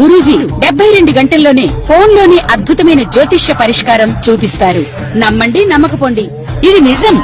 గురూజీ 72 గంటల్లోనే ఫోన్లోనే అద్భుతమైన జ్యోతిష్య పరిష్కారం చూపిస్తారు. నమ్మండి, నమ్మకపోండి, ఇది నిజం.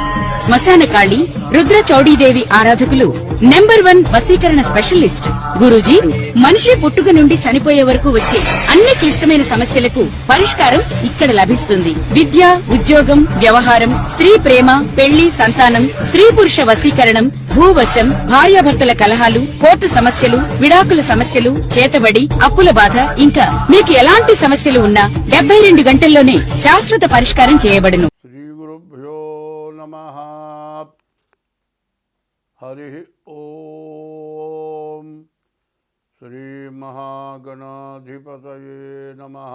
శ్మశాన కాళి రుద్ర చౌడీదేవి ఆరాధకులు నంబర్ 1 వశీకరణ స్పెషలిస్ట్. గురూజీ మనిషి పుట్టుక నుండి చనిపోయే వరకు వచ్చే అన్ని క్లిష్టమైన సమస్యలకు పరిష్కారం ఇక్కడ లభిస్తుంది. విద్య, ఉద్యోగం, వ్యవహారం, స్త్రీ ప్రేమ, పెళ్లి, సంతానం, స్త్రీ పురుష వశీకరణం, భూవశం, భార్యాభర్తల కలహాలు, కోర్టు సమస్యలు, విడాకుల సమస్యలు, చేతబడి, అప్పుల బాధ, ఇంకా మీకు ఎలాంటి సమస్యలు ఉన్నా 72 గంటల్లోనే శాశ్వత పరిష్కారం చేయబడును. శ్రీ గురుభ్యో నమః. హరి ఓం. శ్రీ మహాగణాధిపతయే నమః.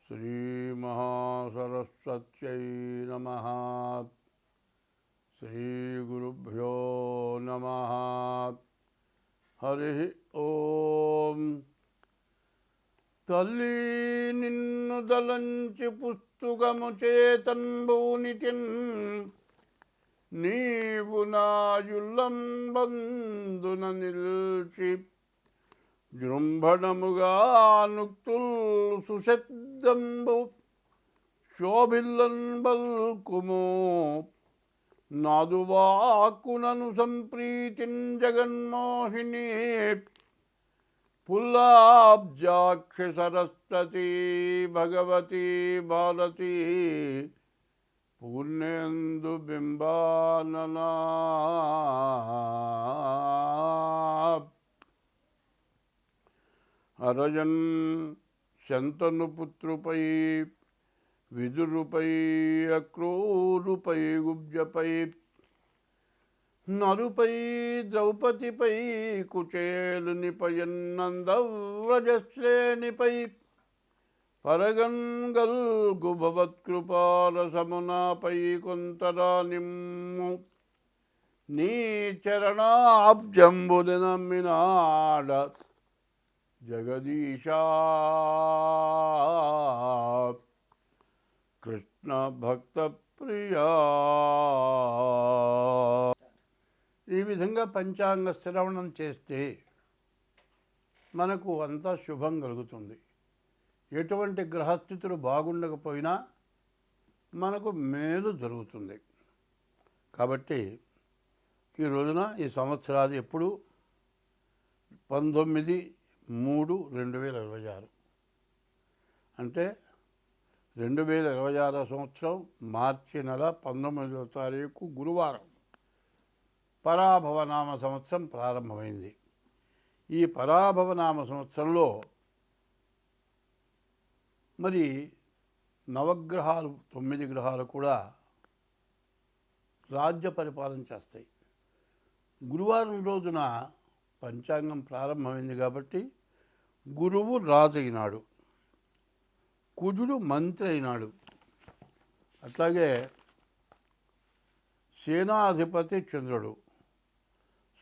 శ్రీ మహాసరస్వత్యై నమః. శ్రీ గురుభ్యో నమః. హరి ఓం. తల్లి నిన్ను దలంచి పుస్తుకము చేతన్బూనితిన్, నీవు నాయుల్లంబందున నిల్చి జృంభణముగా నుక్తుల్ సుశబ్దంబు శోభిల్లన్ బల్కుమో, నాదువాకునను సంప్రీతిన్ జగన్మోహిని, పుల్లాబ్జాక్షి సరస్వతి భగవతి భారతి పూర్ణేందు బింబాననా. అరయన్ శంతను పుత్రుపై, విదురుపై, అక్రూరుపై, గుబ్జపై, నరుపై, ద్రౌపదిపై, కుచేలునిపయన్నందవ్రజశ్రేణిపై, పరగంగల్గు భవత్కృపారసమునాపై కొంతరానిమ్ము, నీ చరణాబ్జంబుని నమ్మినాడ జగదీశా. కృష్ణ భక్త ప్రియా. ఈ విధంగా పంచాంగ శ్రవణం చేస్తే మనకు అంతా శుభం కలుగుతుంది. ఎటువంటి గ్రహస్థితులు బాగుండకపోయినా మనకు మేలు జరుగుతుంది. కాబట్టి ఈ రోజున ఈ సంవత్సరాది ఎప్పుడు 19/3/2026 అంటే 2026 సంవత్సరం మార్చి నెల 19వ తారీఖు గురువారం పరాభవనామ సంవత్సరం ప్రారంభమైంది. ఈ పరాభవనామ సంవత్సరంలో మరి నవగ్రహాలు 9 గ్రహాలు కూడా రాజ్య పరిపాలన చేస్తాయి. గురువారం రోజున పంచాంగం ప్రారంభమైంది కాబట్టి గురువు రాజు అయినాడు, కుజుడు మంత్రి అయినాడు, అట్లాగే సేనాధిపతి చంద్రుడు,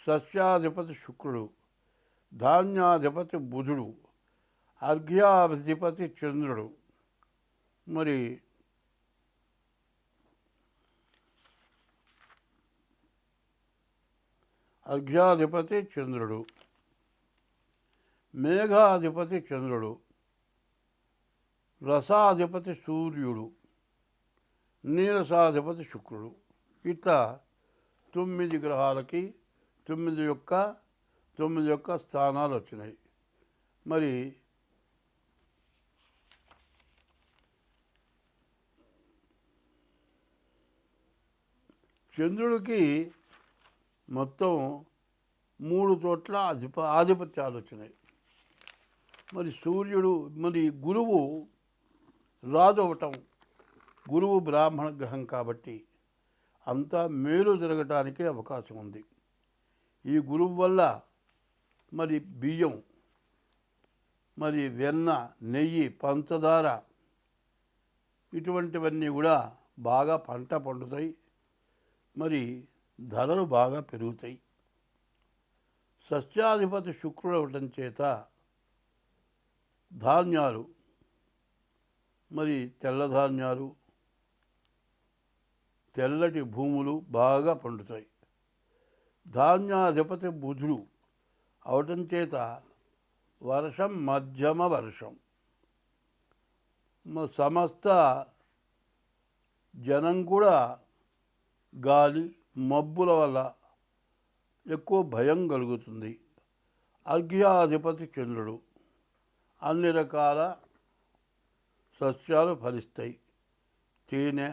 సస్యాధిపతి శుక్రుడు, ధాన్యాధిపతి బుధుడు, అర్ఘ్యాధిపతి చంద్రుడు, మరి అర్ఘ్యాధిపతి చంద్రుడు, మేఘాధిపతి చంద్రుడు, రసాధిపతి సూర్యుడు, నీరసాధిపతి శుక్రుడు. ఇట్లా 9 గ్రహాలకి 9 యొక్క స్థానాలు వచ్చినాయి. మరి చంద్రుడికి మొత్తం 3 చోట్ల ఆధిపత్యాలు వచ్చినాయి. మరి సూర్యుడు, మరి గురువు రాజు అవటం, గురువు బ్రాహ్మణ గ్రహం కాబట్టి అంతా మేలు జరగటానికి అవకాశం ఉంది. ఈ గురువు వల్ల మరి బియ్యం, మరి వెన్న, నెయ్యి, పంచదార ఇటువంటివన్నీ కూడా బాగా పంట పండుతాయి. మరి ధరలు బాగా పెరుగుతాయి. సస్యాధిపతి శుక్రుడు అవటం చేత ధాన్యాలు, మరి తెల్లధాన్యాలు, తెల్లటి భూములు బాగా పండుతాయి. ధాన్యాధిపతి బుధుడు అవటం చేత వర్షం మధ్యమ వర్షం. సమస్త జనం కూడా గాలి మబ్బుల వల్ల ఎక్కువ భయం కలుగుతుంది. అర్ఘ్యాధిపతి చంద్రుడు. అన్ని రకాల సస్యాలు ఫలిస్తాయి. తేనె,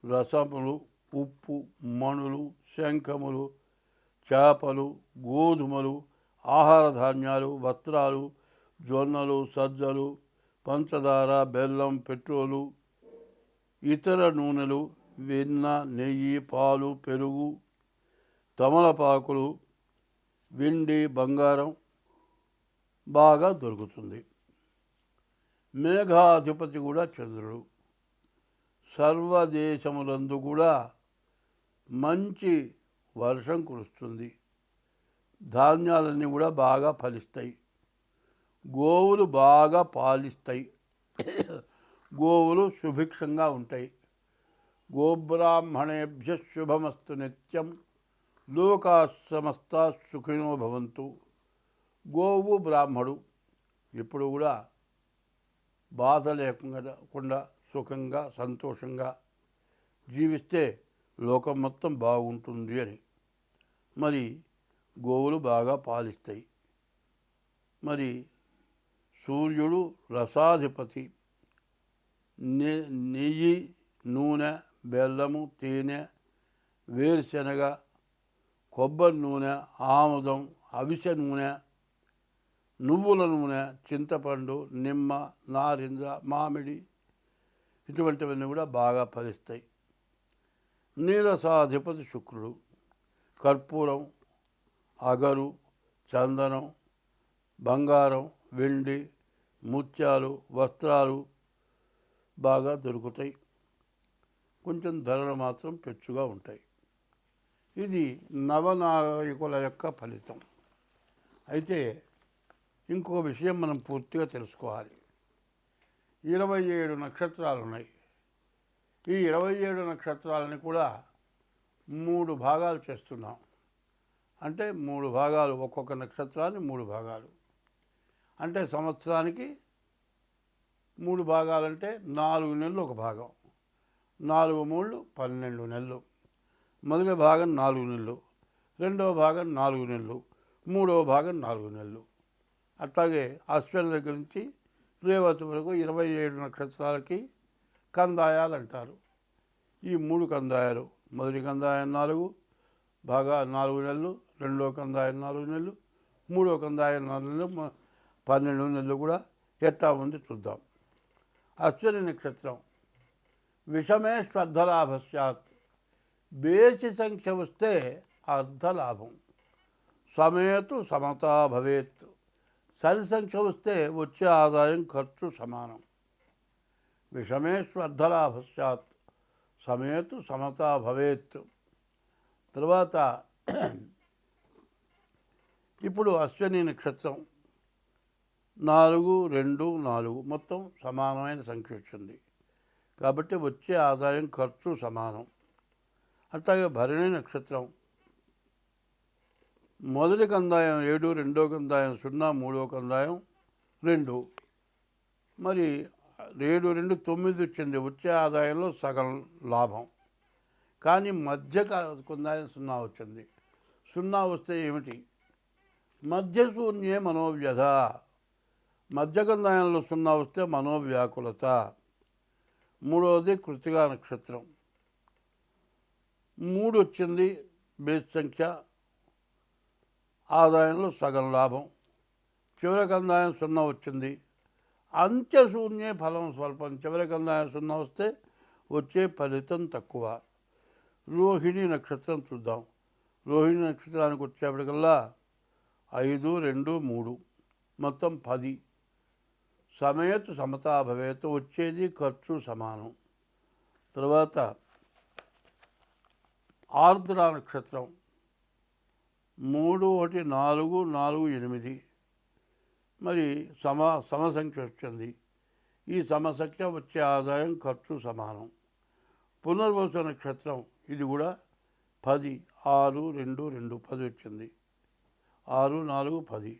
రసములు, ఉప్పు, మణులు, శంఖములు, చేపలు, గోధుమలు, ఆహార ధాన్యాలు, వస్త్రాలు, జొన్నలు, సజ్జలు, పంచదార, బెల్లం, పెట్రోలు, ఇతర నూనెలు, వెన్న, నెయ్యి, పాలు, పెరుగు, తమలపాకులు, వెండి, బంగారం బాగా దొరుకుతుంది. మేఘాధిపతి కూడా చంద్రుడు. సర్వదేశములందు కూడా మంచి వర్షం కురుస్తుంది. ధాన్యాలన్నీ కూడా బాగా ఫలిస్తాయి. గోవులు బాగా పాలిస్తాయి. గోవులు సుభిక్షంగా ఉంటాయి. గోబ్రాహ్మణేభ్య శుభమస్తు నిత్యం, లోకా సమస్త సుఖినో భవంతు. గోవు బ్రాహ్మడు ఎప్పుడు కూడా బాధ లేకుండా సుఖంగా సంతోషంగా జీవిస్తే లోకం మొత్తం బాగుంటుంది అని. మరి గోవులు బాగా పాలిస్తాయి. మరి సూర్యుడు రసాధిపతి. నెయ్యి, నూనె, బెల్లము, తేనె, వేరుశనగ, కొబ్బరి నూనె, ఆముదం, అవిసె నూనె, నువ్వుల నూనె, చింతపండు, నిమ్మ, నారింజ, మామిడి ఇటువంటివన్నీ కూడా బాగా ఫలిస్తాయి. నీరసాధిపతి శుక్రుడు. కర్పూరం, అగరు, చందనం, బంగారం, వెండి, ముత్యాలు, వస్త్రాలు బాగా దొరుకుతాయి. కొంచెం ధరలు మాత్రం పెచ్చుగా ఉంటాయి. ఇది నవనాయకుల యొక్క ఫలితం. అయితే ఇంకొక విషయం మనం పూర్తిగా తెలుసుకోవాలి. 27 నక్షత్రాలు ఉన్నాయి. ఈ 27 నక్షత్రాలని కూడా 3 భాగాలు చేస్తున్నాం. అంటే 3 భాగాలు, ఒక్కొక్క నక్షత్రాన్ని 3 భాగాలు. అంటే సంవత్సరానికి 3 భాగాలంటే 4 నెలలు ఒక భాగం. 4 3 12 నెలలు. మొదటి భాగం 4 నెలలు, రెండవ భాగం 4 నెలలు, మూడవ భాగం 4 నెలలు. అట్లాగే అశ్విని దగ్గర నుంచి రేవతి వరకు 27 నక్షత్రాలకి కందాయాలు అంటారు. ఈ 3 కందాయాలు, మొదటి కందాయం 4 నెలలు, రెండవ కందాయం 4 నెలలు, మూడవ కందాయం 4 నెలలు, 12 నెలలు కూడా ఎట్టా ఉంది చూద్దాం. అశ్విని నక్షత్రం విషమే శ్రద్ధలాభస్యాత్. బేసి సంఖ్య వస్తే అర్ధలాభం. సమేతు సమతా భవేత్. సరి సంఖ్య వస్తే వచ్చే ఆదాయం ఖర్చు సమానం. విషమే శ్రద్ధలాభస్యాత్, సమేతు సమతా భవేత్. తర్వాత ఇప్పుడు అశ్విని నక్షత్రం 4, 2, 4 మొత్తం సమానమైన సంఖ్య వచ్చింది. కాబట్టి వచ్చే ఆదాయం ఖర్చు సమానం. అట్లాగే భరణి నక్షత్రం మొదటి కందాయం 7, రెండో కందాయం 0, మూడో కందాయం 2. మరి 7, 2, 9 వచ్చింది. వచ్చే ఆదాయంలో సగం లాభం. కానీ మధ్య కందాయం 0 వచ్చింది. 0 వస్తే ఏమిటి? మధ్యశూన్యే మనోవ్యధ. మధ్య కందాయంలో 0 వస్తే మనోవ్యాకులత. మూడవది కృత్తికా నక్షత్రం 3 వచ్చింది. బేస్ సంఖ్య, ఆదాయంలో సగం లాభం. చివరి కందాయం 0 వచ్చింది. అంత్యశూన్యే ఫలం స్వల్పం. చివరి కందాయం 0 వస్తే వచ్చే ఫలితం తక్కువ. రోహిణి నక్షత్రం చూద్దాం. రోహిణి నక్షత్రానికి వచ్చేప్పటికల్లా 5, 2, 3 మొత్తం 10. సమేతు సమతా భవేత్. వచ్చేది ఖర్చు సమానం. తర్వాత ఆర్ద్ర నక్షత్రం 3, 1, 4, 4, 8 మరి సమసంఖ్య వచ్చింది. ఈ సమసంఖ్య వచ్చే ఆదాయం ఖర్చు సమానం. పునర్వసు నక్షత్రం ఇది కూడా 10, 6, 2, 2 10 వచ్చింది. 6, 4, 10.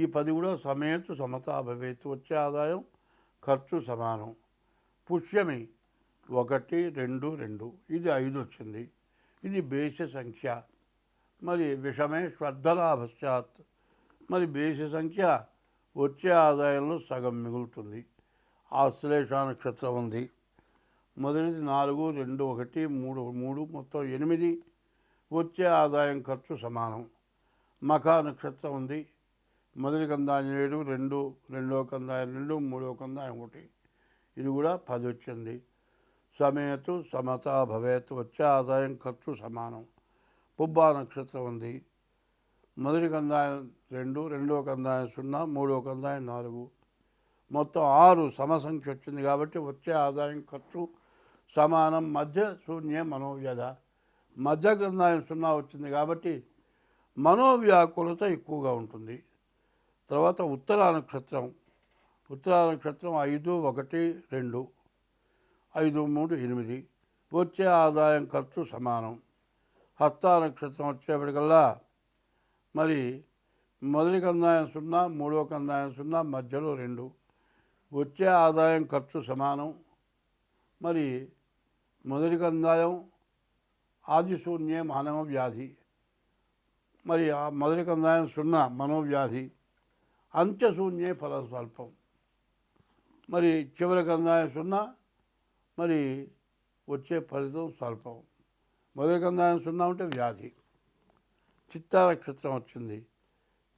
ఈ 10 కూడా సమేతు సమతా భవేత్, వచ్చే ఆదాయం ఖర్చు సమానం. పుష్యమి 1 2 2, ఇది 5 వచ్చింది. ఇది బేసి సంఖ్య. మరి విషమే శ్రద్ధలాభశ్చాత్, మరి బేసి సంఖ్య వచ్చే ఆదాయంలో సగం మిగులుతుంది. ఆశ్లేష నక్షత్రం ఉంది. మొదటిది 4 2 1 3 3, మొత్తం 8. వచ్చే ఆదాయం ఖర్చు సమానం. మఖ నక్షత్రం ఉంది. మొదటి కందాయం 7, రెండవ కందాయం 2, మూడవ కందాయం 1, ఇది కూడా 10 వచ్చింది. సమేతు సమతా భవేత్, వచ్చే ఆదాయం ఖర్చు సమానం. పుబ్బా నక్షత్రం ఉంది. మొదటి కందాయం 2, రెండవ కందాయం 0, మూడవ కందాయం 4, మొత్తం 6 సమసంఖ్య వచ్చింది కాబట్టి వచ్చే ఆదాయం ఖర్చు సమానం. మధ్య శూన్య మనోవ్యధ, మధ్య కందాయం 0 వచ్చింది కాబట్టి మనోవ్యాకులత ఎక్కువగా ఉంటుంది. తర్వాత ఉత్తరా నక్షత్రం. ఉత్తరా నక్షత్రం 5 1 2, 5 3 8, వచ్చే ఆదాయం ఖర్చు సమానం. హస్త నక్షత్రం వచ్చేప్పటికల్లా మరి మొదటి కందాయం 0, మూడవ కందాయం 0, మధ్యలో 2, వచ్చే ఆదాయం ఖర్చు సమానం. మరి మొదటి కందాయం ఆదిశూన్యే మానవ వ్యాధి, మరి ఆ మొదటి కందాయం 0 మనోవ్యాధి, అంత్యశూన్యే ఫలం స్వల్పం. మరి చివరి కందాయం 0, మరి వచ్చే ఫలితం స్వల్పం. మొదటి కందాయం 0 ఉంటే వ్యాధి. చిత్తా నక్షత్రం వచ్చింది.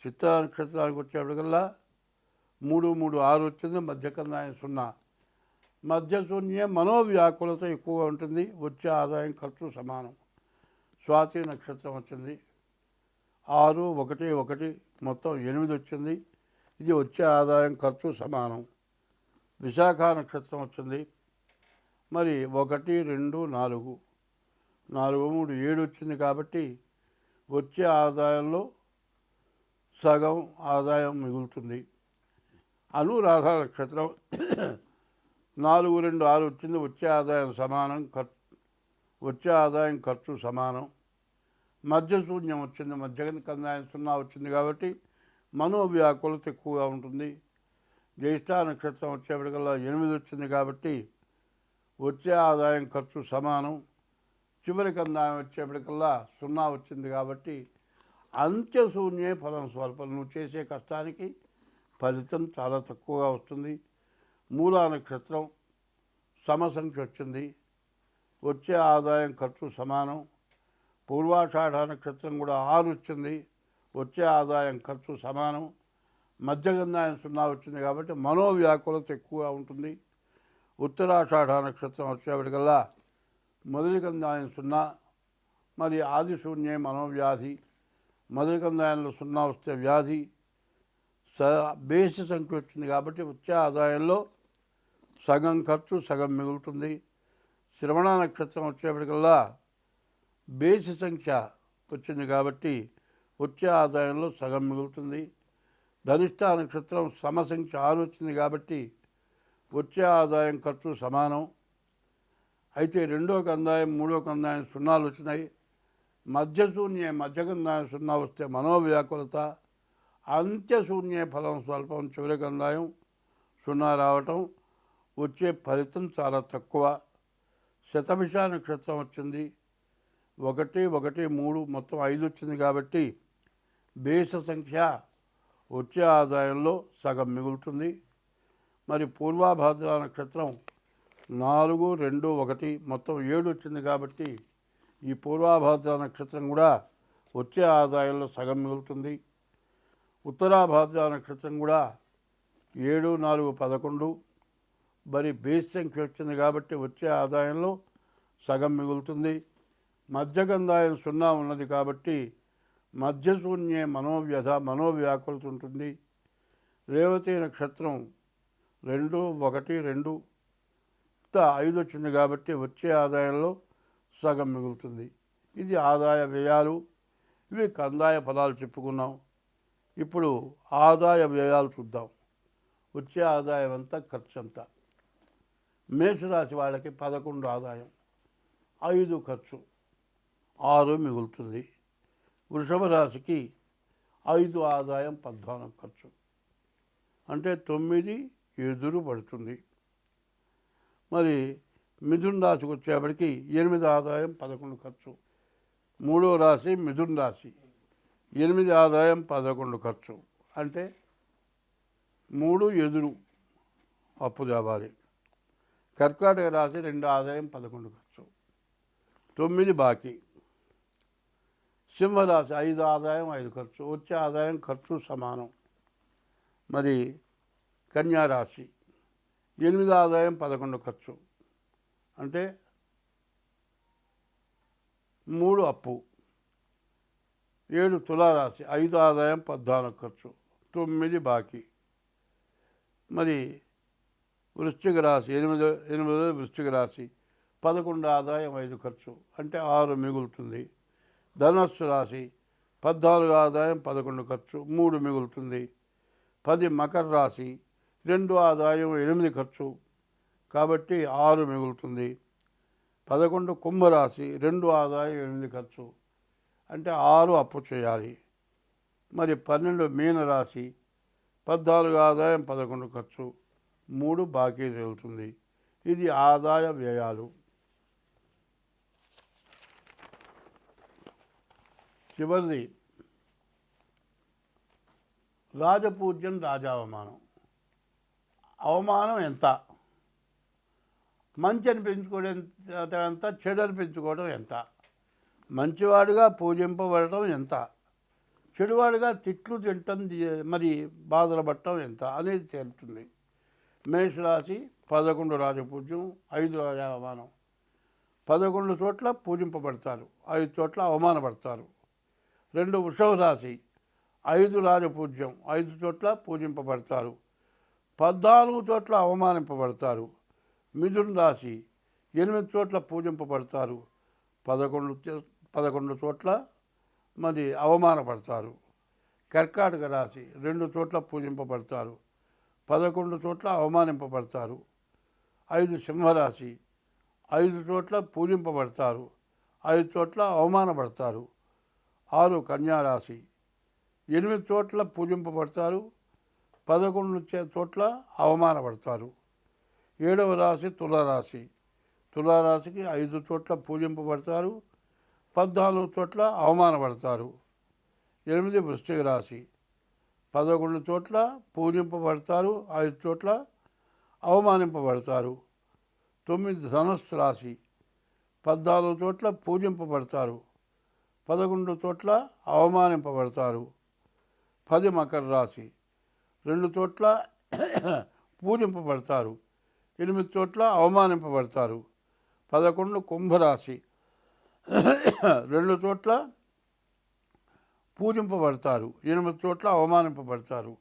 చిత్తా నక్షత్రానికి వచ్చేప్పటికల్లా 3 3 6 వచ్చింది. మధ్య కందాయం 0, మధ్య శూన్య మనోవ్యాకులత ఎక్కువగా ఉంటుంది. వచ్చే ఆదాయం ఖర్చు సమానం. స్వాతి నక్షత్రం వచ్చింది. 6 1 1, మొత్తం 8 వచ్చింది. ఇది వచ్చే ఆదాయం ఖర్చు సమానం. విశాఖ నక్షత్రం వచ్చింది. మరి 1 2 4, 4 3 7 వచ్చింది కాబట్టి వచ్చే ఆదాయంలో సగం ఆదాయం మిగులుతుంది. అనురాధ నక్షత్రం 4 2 6 వచ్చింది. వచ్చే ఆదాయం సమానం, వచ్చే ఆదాయం ఖర్చు సమానం. మధ్య శూన్యం వచ్చింది. మధ్య కందాయం 0 వచ్చింది కాబట్టి మనోవ్యాకులత ఎక్కువగా ఉంటుంది. జ్యేష్ఠ నక్షత్రం వచ్చేప్పటికల్లా 8 వచ్చింది కాబట్టి వచ్చే ఆదాయం ఖర్చు సమానం. చివరి కందాయం వచ్చేప్పటికల్లా 0 వచ్చింది కాబట్టి అంత్యశూన్యే ఫలం స్వల్పం. నువ్వు చేసే కష్టానికి ఫలితం చాలా తక్కువగా వస్తుంది. మూలా నక్షత్రం సమసంఖ్య వచ్చింది. వచ్చే ఆదాయం ఖర్చు సమానం. పూర్వాషాఢ నక్షత్రం కూడా 6 వచ్చింది. వచ్చే ఆదాయం ఖర్చు సమానం. మధ్యగంధాయం 0 వచ్చింది కాబట్టి మనోవ్యాకులత ఎక్కువగా ఉంటుంది. ఉత్తరాషాఢ నక్షత్రం వచ్చేప్పటికల్లా మొదటి కందాయం 0, మరి ఆదిశూన్యే మనోవ్యాధి. మొదటి కందాయంలో 0 వస్తే వ్యాధి. బేసి సంఖ్య వచ్చింది కాబట్టి వచ్చే ఆదాయంలో సగం ఖర్చు సగం మిగులుతుంది. శ్రవణ నక్షత్రం వచ్చేప్పటికల్లా బేసి సంఖ్య వచ్చింది కాబట్టి వచ్చే ఆదాయంలో సగం మిగులుతుంది. ధనిష్ట నక్షత్రం సమసంఖ్య 6 వచ్చింది కాబట్టి వచ్చే ఆదాయం ఖర్చు సమానం. అయితే రెండో కందాయం మూడో కందాయం 0 వచ్చినాయి. మధ్యశూన్యే మధ్యకందాయం 0 వస్తే మనోవ్యాకులత. అంత్యశూన్యే ఫలం స్వల్పం. చివరి కందాయం 0 రావటం. వచ్చే ఫలితం చాలా తక్కువ. శతభిష నక్షత్రం వచ్చింది. 1 1 3, మొత్తం 5 వచ్చింది కాబట్టి బేస సంఖ్య వచ్చే ఆదాయంలో సగం మిగులుతుంది. మరి పూర్వాభాద్ర నక్షత్రం 4 2 1, మొత్తం 7 వచ్చింది కాబట్టి ఈ పూర్వాభాద్ర నక్షత్రం కూడా వచ్చే ఆదాయంలో సగం మిగులుతుంది. ఉత్తరాభాద్ర నక్షత్రం కూడా 7 4 11, మరి బేస్ సంఖ్య వచ్చింది కాబట్టి వచ్చే ఆదాయంలో సగం మిగులుతుంది. మధ్యగంధాయం 0 ఉన్నది కాబట్టి మధ్యశూన్యే మనోవ్యధ మనోవ్యాకులత ఉంటుంది. రేవతి నక్షత్రం 2 1 2, 5 వచ్చింది కాబట్టి వచ్చే ఆదాయంలో సగం మిగులుతుంది. ఇది ఆదాయ వ్యయాలు. ఇవి కందాయ పదాలు చెప్పుకున్నాం. ఇప్పుడు ఆదాయ వ్యయాలు చూద్దాం. వచ్చే ఆదాయం అంతా ఖర్చు అంతా. మేషరాశి వాళ్ళకి 11 ఆదాయం, 5 ఖర్చు, 6 మిగులుతుంది. వృషభ రాశికి 5 ఆదాయం 14 ఖర్చు, అంటే 9 ఎదురు పడుతుంది. మరి మిథున రాశికి వచ్చేప్పటికి 8 ఆదాయం 11 ఖర్చు. మూడో రాశి మిథున రాశి, 8 ఆదాయం 11 ఖర్చు, అంటే 3 ఎదురు అప్పు తేవాలి. కర్కాటక రాశి 2 ఆదాయం 11 ఖర్చు, 9 బాకీ. సింహరాశి 5 ఆదాయం 5 ఖర్చు, వచ్చే ఆదాయం ఖర్చు సమానం. మరి కన్యారాశి 8 ఆదాయం 11 ఖర్చు, అంటే 3 అప్పు. 7 తులారాశి 5 ఆదాయం 14 ఖర్చు, 9 బాకీ. మరి వృశ్చిక రాశి 8 వృశ్చిక రాశి 11 ఆదాయం 5 ఖర్చు, అంటే 6 మిగులుతుంది. ధనస్సు రాశి 14 ఆదాయం 11 ఖర్చు, 3 మిగులుతుంది. 10 మకర రాశి 2 ఆదాయం 8 ఖర్చు, కాబట్టి 6 మిగులుతుంది. 11 కుంభరాశి 2 ఆదాయం 8 ఖర్చు, అంటే 6 అప్పు చేయాలి. మరి 12 మీనరాశి 14 ఆదాయం 11 ఖర్చు, 3 బాకీ తేలుతుంది. ఇది ఆదాయ వ్యయాలు. చివరిది రాజపూజ్యం రాజావమానం. అవమానం ఎంత? మంచి అనిపించుకోవడం ఎంత, చెడు అనిపించుకోవడం ఎంత? మంచివాడుగా పూజింపబడటం ఎంత, చెడువాడుగా తిట్లు తింటం మరి బాధలు పడటం ఎంత అనేది తేలుతుంది. మేషరాశి 11 రాజపూజ్యం, 5 రాజావమానం. 11 చోట్ల పూజింపబడతారు, 5 చోట్ల అవమానపడతారు. 2 వృషభ రాశి 5 రాజపూజ్యం, 5 చోట్ల పూజింపబడతారు, 14 చోట్ల అవమానింపబడతారు. మిథున రాశి 8 చోట్ల పూజింపబడతారు, 11 చోట్ల మరి అవమానపడతారు. కర్కాటక రాశి 2 చోట్ల పూజింపబడతారు, 11 చోట్ల అవమానింపబడతారు. 5 సింహరాశి 5 చోట్ల పూజింపబడతారు, 5 చోట్ల అవమానపడతారు. 6 కన్యారాశి 8 చోట్ల పూజింపబడతారు, 11 చోట్ల అవమానపడతారు. 7వ రాశి తులారాశి, తులారాశికి 5 చోట్ల పూజింపబడతారు, 14 చోట్ల అవమానపడతారు. 8 వృశ్చిక రాశి 11 చోట్ల పూజింపబడతారు, 5 చోట్ల అవమానింపబడతారు. 9 ధనస్సు రాశి 14 చోట్ల పూజింపబడతారు, 11 చోట్ల అవమానింపబడతారు. 10 మకర రాశి 2 చోట్ల పూజింపబడతారు, 8 చోట్ల అవమానింపబడతారు. 11 కుంభరాశి 2 చోట్ల పూజింపబడతారు, 8 చోట్ల అవమానింపబడతారు.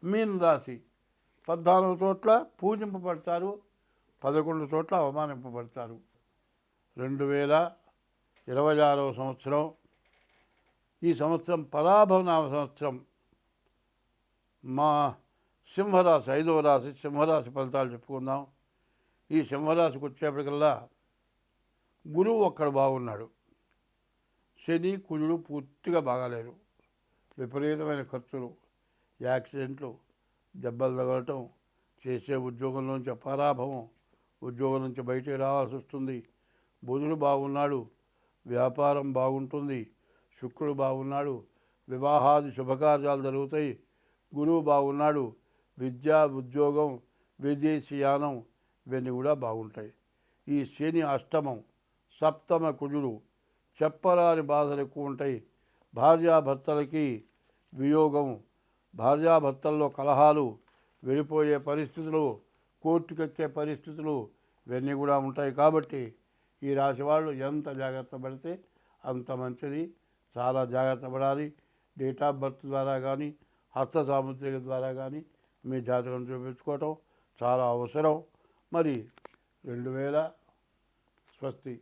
మీన రాశి 14 చోట్ల పూజింపబడతారు, 11 చోట్ల అవమానింపబడతారు. 2026వ సంవత్సరం, ఈ సంవత్సరం పరాభవనామ సంవత్సరం. మా సింహరాశి 5వ రాశి సింహరాశి ఫలితాలు చెప్పుకుందాం. ఈ సింహరాశికి వచ్చేప్పటికల్లా గురువు ఒక్కడు బాగున్నాడు, శని కుజుడు పూర్తిగా బాగాలేరు. విపరీతమైన ఖర్చులు, యాక్సిడెంట్లు, దెబ్బలు తగలటం, చేసే ఉద్యోగంలోంచి పరాభవం, ఉద్యోగం నుంచి బయటికి రావాల్సి వస్తుంది. బుధుడు బాగున్నాడు, వ్యాపారం బాగుంటుంది. శుక్రుడు బాగున్నాడు, వివాహాది శుభకార్యాలు జరుగుతాయి. గురువు బాగున్నాడు, విద్య, ఉద్యోగం, విదేశీయానం ఇవన్నీ కూడా బాగుంటాయి. ఈ శని అష్టమం, సప్తమ కుజుడు, చెప్పరాని బాధలు ఎక్కువ ఉంటాయి. భార్యాభర్తలకి వియోగం, భార్యాభర్తల్లో కలహాలు, వెళ్ళిపోయే పరిస్థితులు, కోర్టుకెక్కే పరిస్థితులు ఇవన్నీ కూడా ఉంటాయి. కాబట్టి ఈ రాశి వాళ్ళు ఎంత జాగ్రత్త పడితే అంత మంచిది. చాలా జాగ్రత్త పడాలి. డేట్ ఆఫ్ బర్త్ ద్వారా కానీ, హస్త సాముద్రిక ద్వారా కానీ మీ జాతకం చూపించుకోవటం చాలా అవసరం. మరి 2000 స్వస్తి.